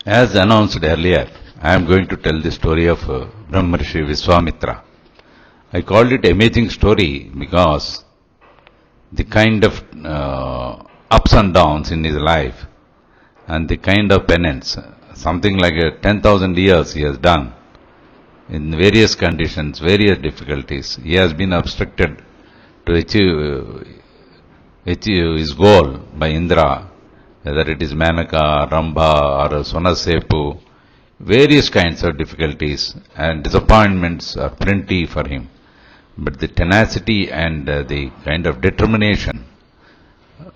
As announced earlier, I am going to tell the story of Brahmarshi Viswamitra. I called it amazing story because the kind of ups and downs in his life and the kind of penance, something like 10,000 years he has done in various conditions, various difficulties. He has been obstructed to achieve his goal by Indra, whether it is Manaka, Rambha or Sonasepu, various kinds of difficulties and disappointments are plenty for him. But the tenacity and the kind of determination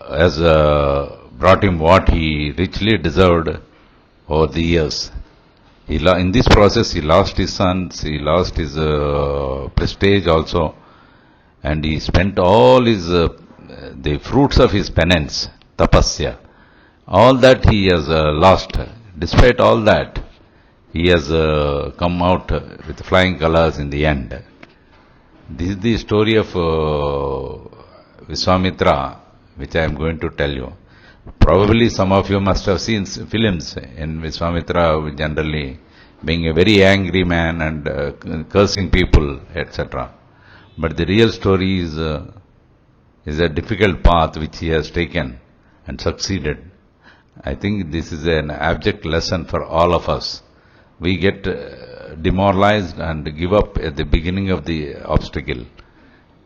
has brought him what he richly deserved over the years. In this process, he lost his sons, he lost his prestige also, and he spent all his the fruits of his penance, tapasya. All that he has lost. Despite all that, he has come out with flying colors in the end. This is the story of Viswamitra, which I am going to tell you. Probably some of you must have seen films in Viswamitra, generally being a very angry man and cursing people, etc. But the real story is a difficult path which he has taken and succeeded. I think this is an abject lesson for all of us. We get demoralized and give up at the beginning of the obstacle.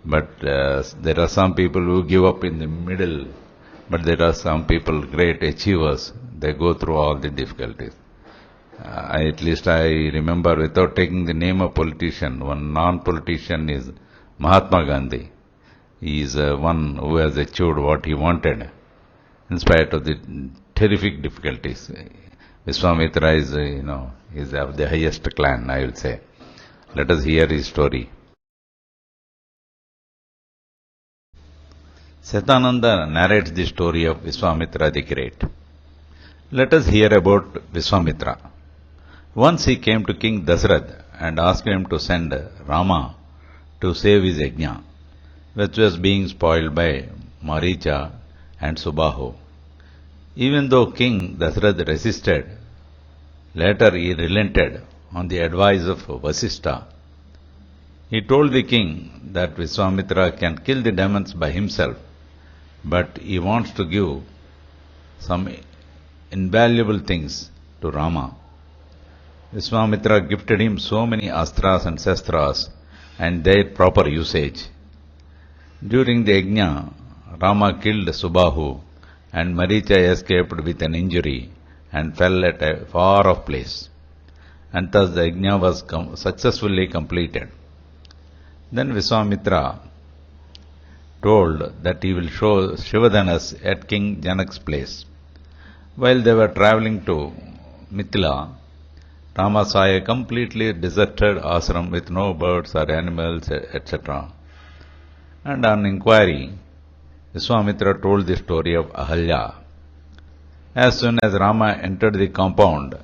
But there are some people who give up in the middle. But there are some people, great achievers, they go through all the difficulties. At least I remember, without taking the name of politician, one non-politician is Mahatma Gandhi. He is one who has achieved what he wanted, in spite of the terrific difficulties. Viswamitra is, is of the highest clan, I will say. Let us hear his story. Satananda narrates the story of Viswamitra the Great. Let us hear about Viswamitra. Once he came to King Dasarath and asked him to send Rama to save his yajna, which was being spoiled by Maricha and Subahu. Even though King Dasarath resisted, later he relented on the advice of Vasishtha. He told the king that Viswamitra can kill the demons by himself, but he wants to give some invaluable things to Rama. Viswamitra gifted him so many astras and shastras and their proper usage. During the yajna, Rama killed Subahu and Maricha escaped with an injury and fell at a far-off place. And thus the yajna was successfully completed. Then Viswamitra told that he will show Shivadanas at King Janak's place. While they were travelling to Mithila, Rama saw a completely deserted ashram with no birds or animals, etc. And on inquiry, Viswamitra told the story of Ahalya. As soon as Rama entered the compound,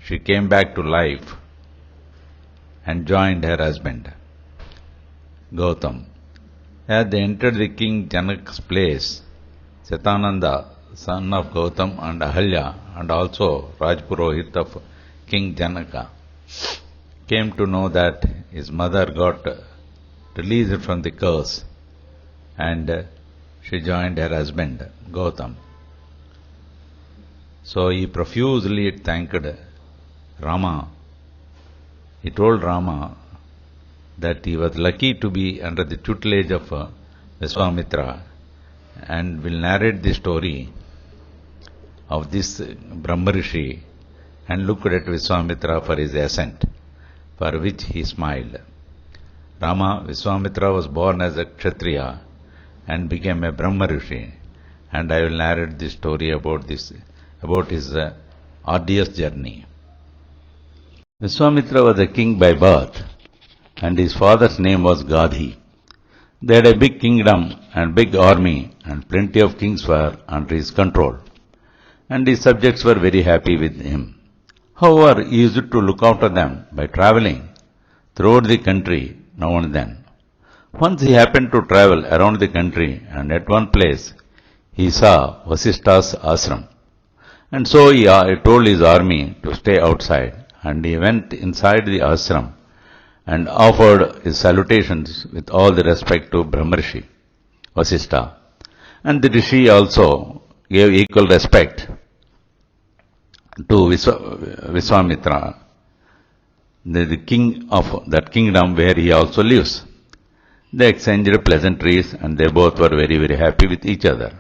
she came back to life and joined her husband, Gautam. As they entered the King Janak's place, Satananda, son of Gautam and Ahalya, and also Rajpurohit of King Janaka, came to know that his mother got released from the curse and she joined her husband, Gautam. So he profusely thanked Rama. He told Rama that he was lucky to be under the tutelage of Viswamitra and will narrate the story of this Brahmarishi and looked at Viswamitra for his assent, for which he smiled. Rama, Viswamitra was born as a Kshatriya and became a Brahmarishi, and I will narrate the story about his arduous journey. Viswamitra was a king by birth, and his father's name was Gadhi. They had a big kingdom and big army, and plenty of kings were under his control, and his subjects were very happy with him. However, he used to look after them by travelling throughout the country now and then. Once he happened to travel around the country, and at one place he saw Vasishtha's ashram. And so he told his army to stay outside, and he went inside the ashram and offered his salutations with all the respect to Brahmarshi, Vasishtha. And the Rishi also gave equal respect to Viswamitra, the king of that kingdom where he also lives. They exchanged pleasantries and they both were very, very happy with each other.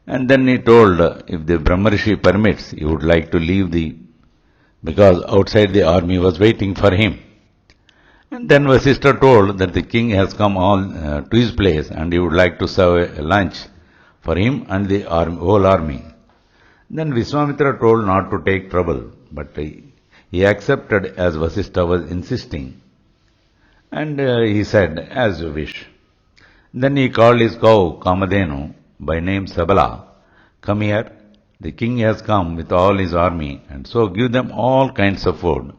And then he told if the Brahmarshi permits, he would like to leave because outside the army was waiting for him. And then Vasishtha told that the king has come to his place and he would like to serve a lunch for him and the whole army. Then Viswamitra told not to take trouble, but he accepted as Vasishtha was insisting. And he said, as you wish. Then he called his cow Kamadhenu by name Sabala. Come here, the king has come with all his army, and so give them all kinds of food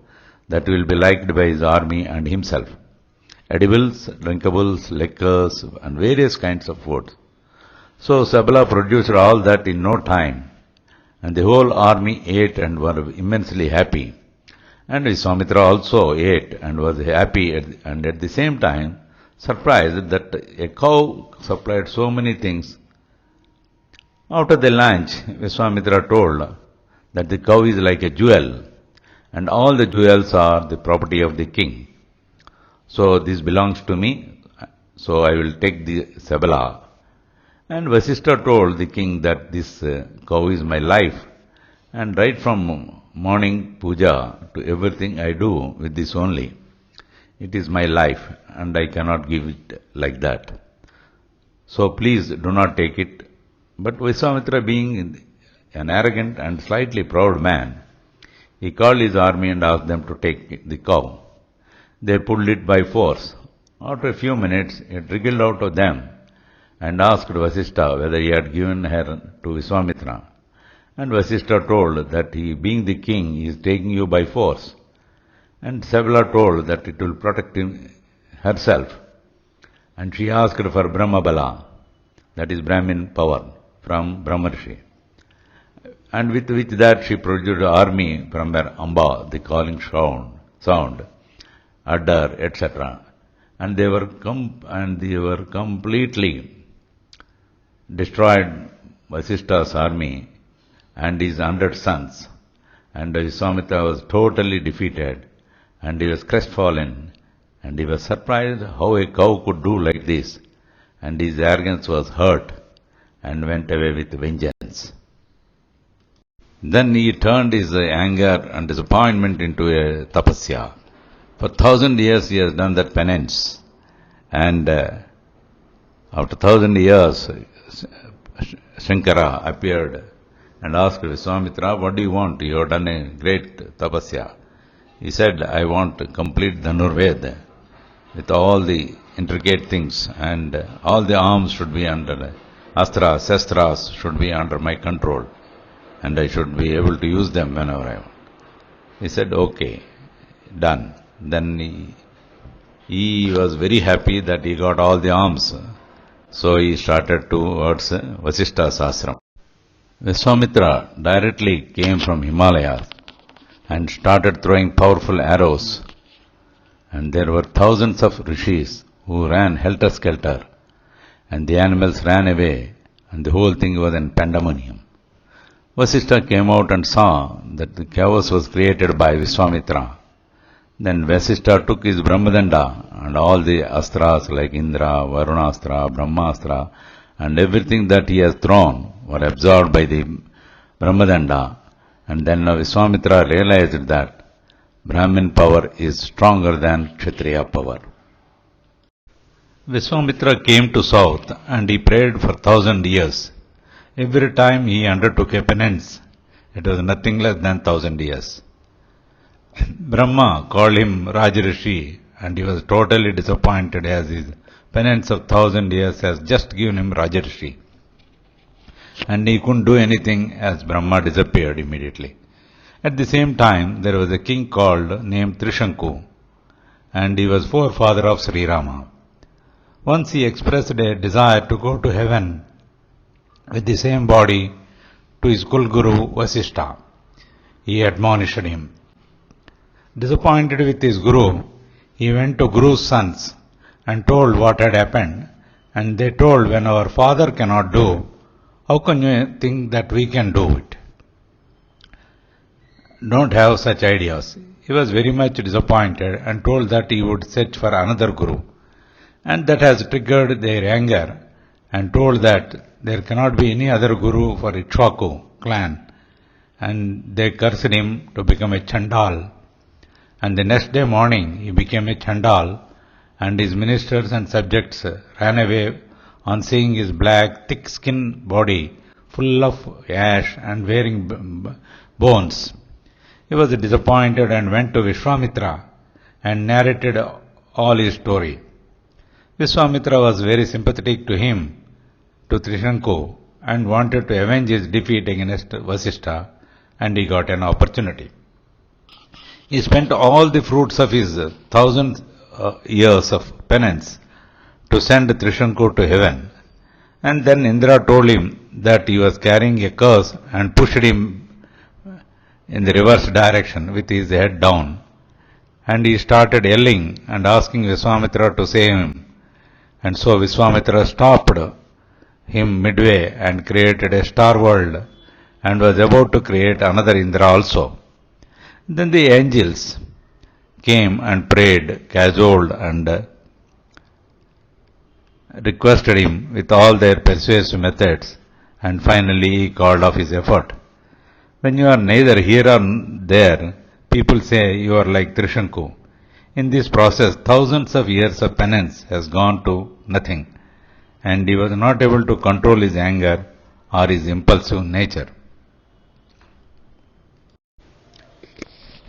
that will be liked by his army and himself. Edibles, drinkables, liquors, and various kinds of food. So Sabala produced all that in no time, and the whole army ate and were immensely happy. And Viswamitra also ate and was happy and at the same time surprised that a cow supplied so many things. After the lunch, Viswamitra told that the cow is like a jewel and all the jewels are the property of the king. So this belongs to me, so I will take the Sabala. And Vasishtha told the king that this cow is my life, and right from morning puja to everything I do with this only. It is my life and I cannot give it like that. So please do not take it. But Viswamitra, being an arrogant and slightly proud man, he called his army and asked them to take the cow. They pulled it by force. After a few minutes, it wriggled out of them and asked Vasishtha whether he had given her to Viswamitra. And Vasishtha told that he, being the king, is taking you by force. And Sabala told that it will protect herself. And she asked for Brahmabala, that is Brahmin power, from Brahmarshi. And with that she produced an army from her Amba, the calling sound, Adar, etc. And they were completely destroyed Vasishtha's army and his 100 sons. And Viswamitra was totally defeated, and he was crestfallen, and he was surprised how a cow could do like this, and his arrogance was hurt, and went away with vengeance. Then he turned his anger and disappointment into a tapasya. For 1,000 years he has done that penance, and after 1,000 years Shankara appeared and asked Viswamitra, what do you want? You have done a great tapasya. He said, I want to complete Dhanurved with all the intricate things, and all the arms should be under, astras, shastras should be under my control, and I should be able to use them whenever I want. He said, okay, done. Then he was very happy that he got all the arms. So he started towards Vasishtha's ashram. Viswamitra directly came from Himalayas and started throwing powerful arrows. And there were thousands of rishis who ran helter-skelter, and the animals ran away, and the whole thing was in pandemonium. Vasishtha came out and saw that the chaos was created by Viswamitra. Then Vasishtha took his Brahmadanda and all the astras like Indra, Varunastra, Brahmastra, and everything that he has thrown were absorbed by the Brahmadanda. And then Viswamitra realized that Brahmin power is stronger than Kshatriya power. Viswamitra came to south and he prayed for 1,000 years. Every time he undertook a penance, it was nothing less than 1,000 years. Brahma called him Rajarishi, and he was totally disappointed as his penance of 1,000 years has just given him Rajarishi. And he couldn't do anything as Brahma disappeared immediately. At the same time, there was a king named Trishanku, and he was forefather of Sri Rama. Once he expressed a desire to go to heaven with the same body to his Kulguru Vasishtha. He admonished him. Disappointed with his Guru, he went to Guru's sons and told what had happened, and they told, when our father cannot do, how can you think that we can do it? Don't have such ideas. He was very much disappointed and told that he would search for another Guru. And that has triggered their anger and told that there cannot be any other Guru for Ikshvaku clan. And they cursed him to become a Chandal. And the next day morning he became a Chandal, and his ministers and subjects ran away on seeing his black, thick-skinned body full of ash and wearing bones. He was disappointed and went to Viswamitra and narrated all his story. Viswamitra was very sympathetic to him, to Trishanku, and wanted to avenge his defeat against Vasishtha, and he got an opportunity. He spent all the fruits of his 1,000 years of penance to send Trishanku to heaven. And then Indra told him that he was carrying a curse and pushed him in the reverse direction with his head down. And he started yelling and asking Viswamitra to save him. And so Viswamitra stopped him midway and created a star world and was about to create another Indra also. Then the angels came and prayed, cajoled and requested him with all their persuasive methods, and finally he called off his effort. When you are neither here or there, people say you are like Trishanku. In this process, thousands of years of penance has gone to nothing, and he was not able to control his anger or his impulsive nature.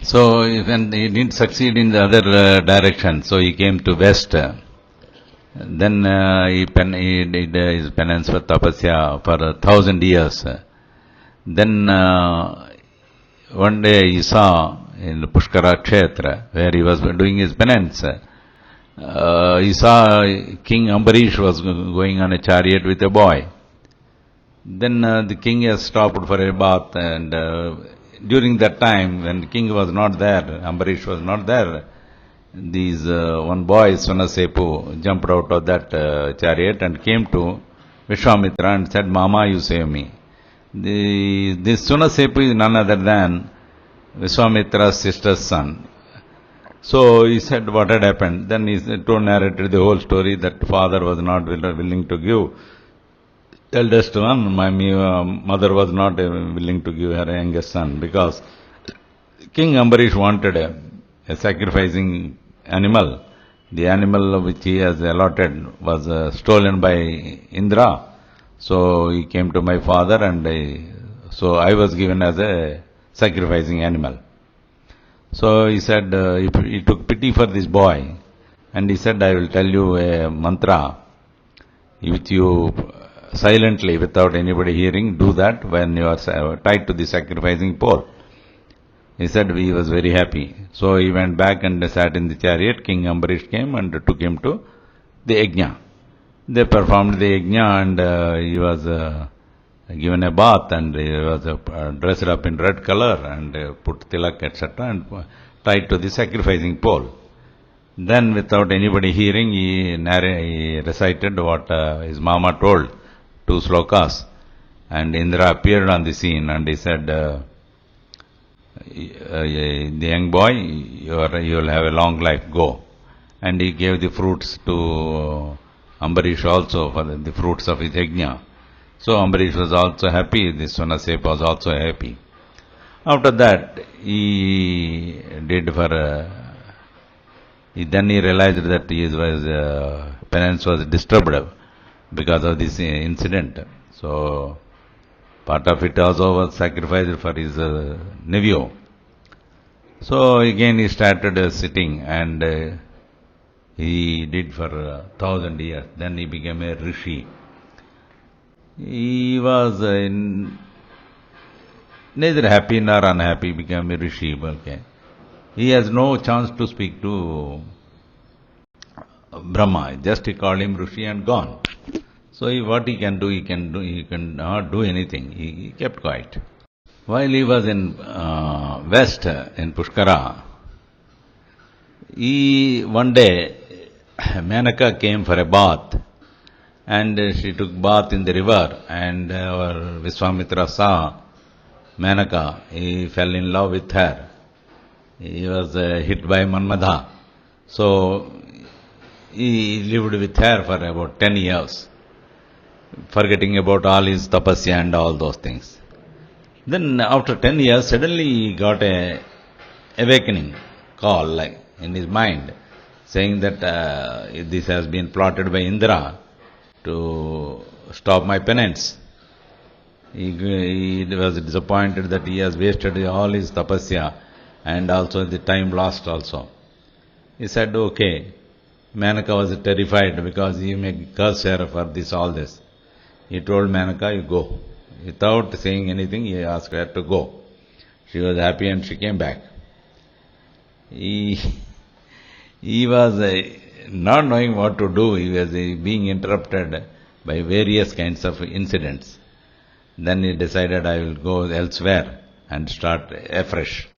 So when he didn't succeed in the other direction, so he came to west. Then he did his penance for tapasya for 1,000 years. Then one day he saw in Pushkara Kshetra, where he was doing his penance, he saw King Ambarish was going on a chariot with a boy. Then the king has stopped for a bath, and during that time, when the king was not there, Ambarish was not there, one boy, Sunasepu, jumped out of that chariot and came to Viswamitra and said, Mama, you save me. This Sunasepu is none other than Viswamitra's sister's son. So he said what had happened. Then he narrated the whole story, that father was not willing to give eldest one. My mother was not willing to give her youngest son, because King Ambarish wanted a sacrificing animal. The animal which he has allotted was stolen by Indra. So he came to my father, and so I was given as a sacrificing animal. So he said, he took pity for this boy, and he said, I will tell you a mantra, which you silently, without anybody hearing, do that when you are tied to the sacrificing pole. He said he was very happy. So he went back and sat in the chariot. King Ambarish came and took him to the yajna. They performed the yajna, and he was given a bath, and he was dressed up in red color and put tilak, etc., and tied to the sacrificing pole. Then, without anybody hearing, he recited what his mama told, 2 slokas, and Indra appeared on the scene, and he said, the young boy, you will have a long life, go. And he gave the fruits to Ambarish also, for the fruits of his yajna. So Ambarish was also happy, this Sunasep was also happy. After that, he did for, then he realized that his penance was disturbed because of this incident. So part of it also was sacrificed for his nephew. So again he started sitting, and he did for 1,000 years. Then he became a rishi. He was neither happy nor unhappy, became a rishi. Okay. He has no chance to speak to Brahma. Just he called him rishi and gone. So what he can do, he cannot do anything. He kept quiet. While he was in west, in Pushkara, one day, Menaka came for a bath, and she took bath in the river, and our Viswamitra saw Menaka. He fell in love with her. He was hit by Manmadha. So he lived with her for about 10 years, forgetting about all his tapasya and all those things. Then after 10 years, suddenly he got a awakening call like in his mind, saying that this has been plotted by Indra to stop my penance. He was disappointed that he has wasted all his tapasya and also the time lost also. He said, okay. Menaka was terrified because he may curse her for all this. He told Menaka, you go. Without saying anything, he asked her to go. She was happy and she came back. He was not knowing what to do. He was being interrupted by various kinds of incidents. Then he decided, I will go elsewhere and start afresh.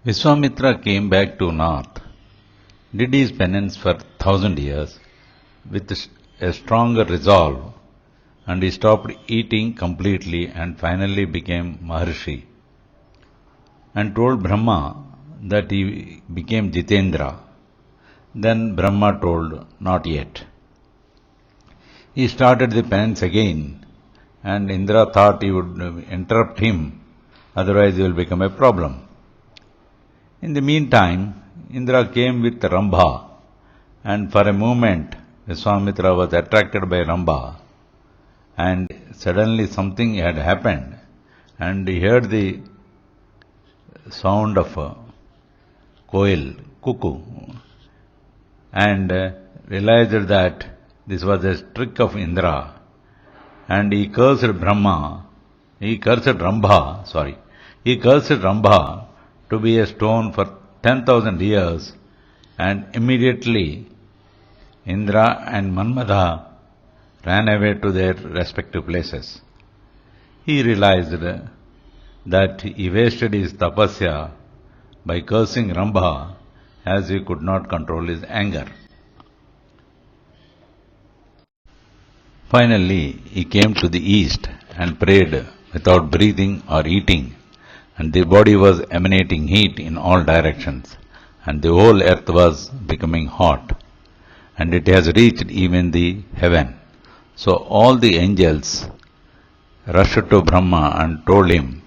Viswamitra came back to north, did his penance for 1,000 years with a stronger resolve, and he stopped eating completely and finally became Maharshi, and told Brahma that he became Jitendra. Then Brahma told, not yet. He started the penance again, and Indra thought he would interrupt him, otherwise he will become a problem. In the meantime, Indra came with Rambha, and for a moment Viswamitra was attracted by Rambha, and suddenly something had happened, and he heard the sound of a koil, cuckoo, and realized that this was a trick of Indra, and he cursed Rambha to be a stone for 10,000 years, and immediately Indra and Manmadha ran away to their respective places. He realized that he wasted his tapasya by cursing Rambha, as he could not control his anger. Finally, he came to the east and prayed without breathing or eating, and the body was emanating heat in all directions, and the whole earth was becoming hot, and it has reached even the heaven. So all the angels rushed to Brahma and told him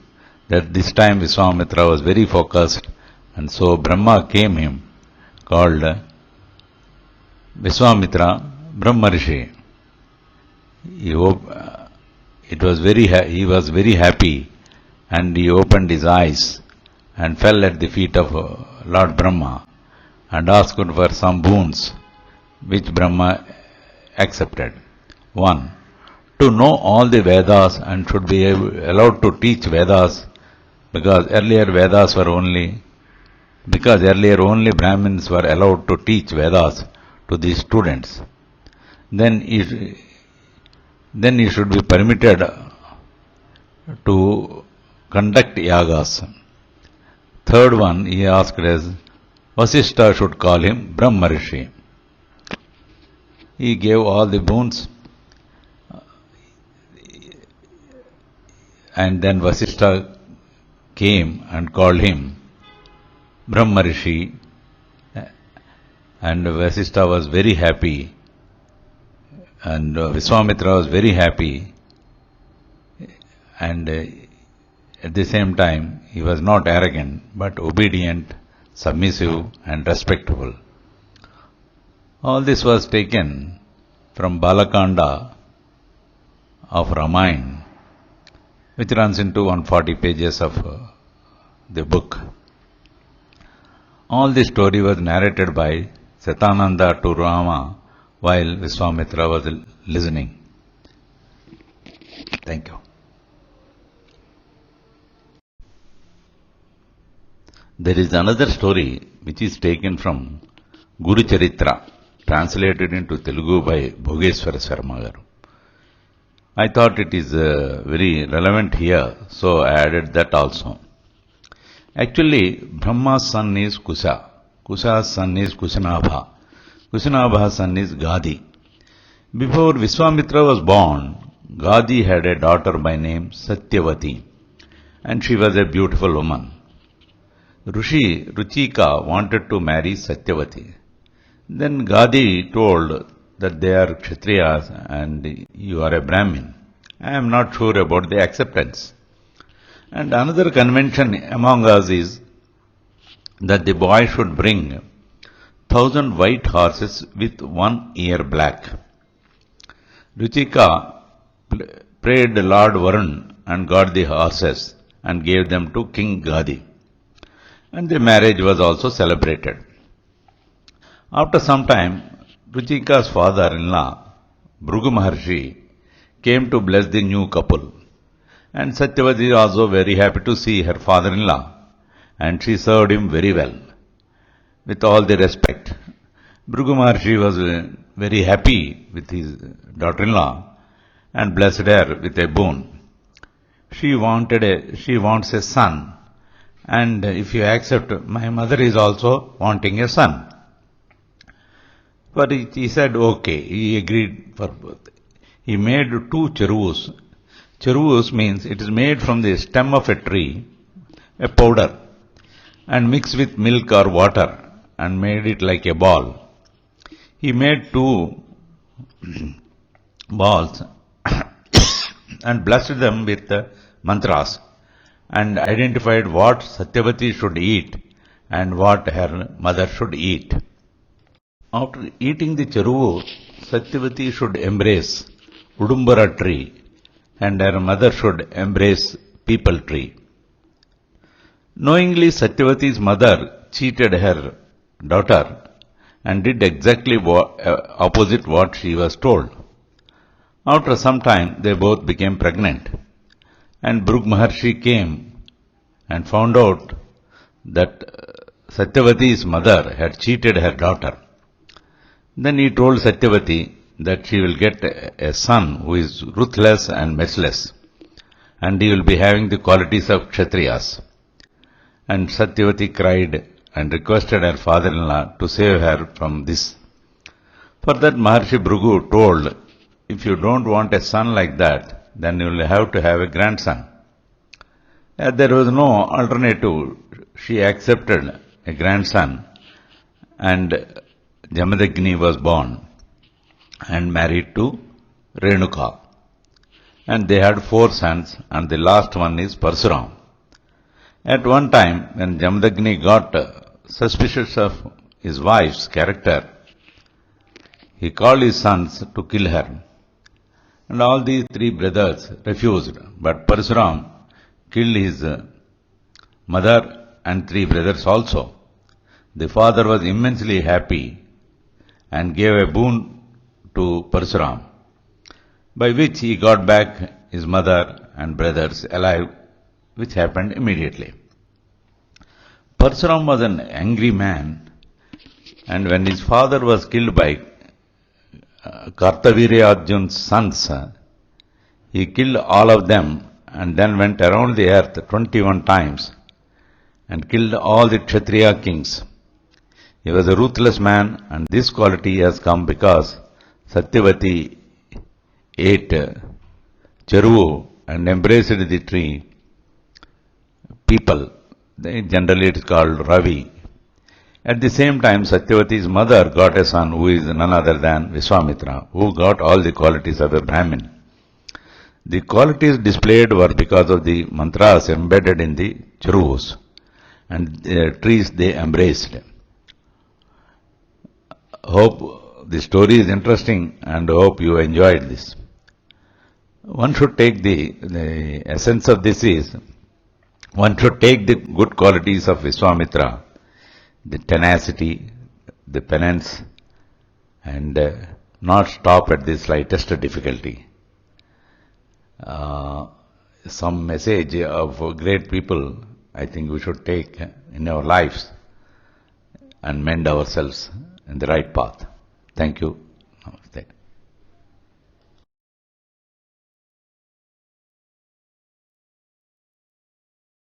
that this time Viswamitra was very focused, and so Brahma came him, called Viswamitra Brahmarishi. He was very happy, and he opened his eyes and fell at the feet of Lord Brahma and asked for some boons, which Brahma accepted. 1. To know all the Vedas and should be allowed to teach Vedas, because earlier only Brahmins were allowed to teach Vedas to the students. Then he should be permitted to conduct yagas. Third one he asked is, Vasishtha should call him Brahmarishi. He gave all the boons, and then Vasishtha came and called him Brahmarishi, and Vasishtha was very happy, and Viswamitra was very happy, and at the same time he was not arrogant but obedient, submissive and respectful. All this was taken from Balakanda of Ramayana, which runs into 140 pages of the book. All this story was narrated by Satananda to Rama while Viswamitra was listening. Thank you. There is another story which is taken from Guru Charitra translated into Telugu by Bhogeswara Sharma garu. I thought it is very relevant here, so I added that also. Actually, Brahma's son is Kusa. Kusa's son is Kusanabha. Kusanabha's son is Gadi. Before Viswamitra was born, Gadi had a daughter by name Satyavati, and she was a beautiful woman. Rishi Ruchika wanted to marry Satyavati. Then Gadi told that they are Kshatriyas and you are a Brahmin. I am not sure about the acceptance. And another convention among us is that the boy should bring 1,000 white horses with 1 ear black. Ruchika prayed Lord Varun and got the horses and gave them to King Gadi. And the marriage was also celebrated. After some time, Ruchika's father-in-law, Bhrugu Maharshi, came to bless the new couple. And Satyavati was also very happy to see her father-in-law, and she served him very well, with all the respect. Bhrugu Maharshi was very happy with his daughter-in-law and blessed her with a boon. She wants a son, and if you accept, my mother is also wanting a son. But he said, okay, he agreed for both. He made 2 cheruvus. Cheruvus means it is made from the stem of a tree, a powder, and mixed with milk or water and made it like a ball. He made 2 balls and blessed them with mantras and identified what Satyavati should eat and what her mother should eat. After eating the cheruvu, Satyavati should embrace Udumbara tree and her mother should embrace peepal tree. Knowingly, Satyavati's mother cheated her daughter and did exactly opposite what she was told. After some time, they both became pregnant, and Bhrugu Maharshi came and found out that Satyavati's mother had cheated her daughter. Then he told Satyavati that she will get a son who is ruthless and merciless, and he will be having the qualities of Kshatriyas. And Satyavati cried and requested her father-in-law to save her from this. For that, Maharshi Bhrugu told, if you don't want a son like that, then you will have to have a grandson. As there was no alternative, she accepted a grandson, and Jamadagni was born and married to Renuka. And they had 4 sons, and the last one is Parsuram. At one time, when Jamadagni got suspicious of his wife's character, he called his sons to kill her. And all these 3 brothers refused, but Parsuram killed his mother and 3 brothers also. The father was immensely happy and gave a boon to Parsuram, by which he got back his mother and brothers alive, which happened immediately. Parsuram was an angry man, and when his father was killed by Kartavirya Arjun's sons, he killed all of them and then went around the earth 21 times and killed all the Kshatriya kings. He was a ruthless man, and this quality has come because Satyavati ate cheruvu and embraced the tree people. Generally it is called Ravi. At the same time, Satyavati's mother got a son who is none other than Viswamitra, who got all the qualities of a Brahmin. The qualities displayed were because of the mantras embedded in the cheruvus and the trees they embraced. Hope the story is interesting and hope you enjoyed this. One should take the essence of this is, one should take the good qualities of Viswamitra, the tenacity, the penance, and not stop at the slightest difficulty. Some message of great people I think we should take in our lives and mend ourselves in the right path. Thank you.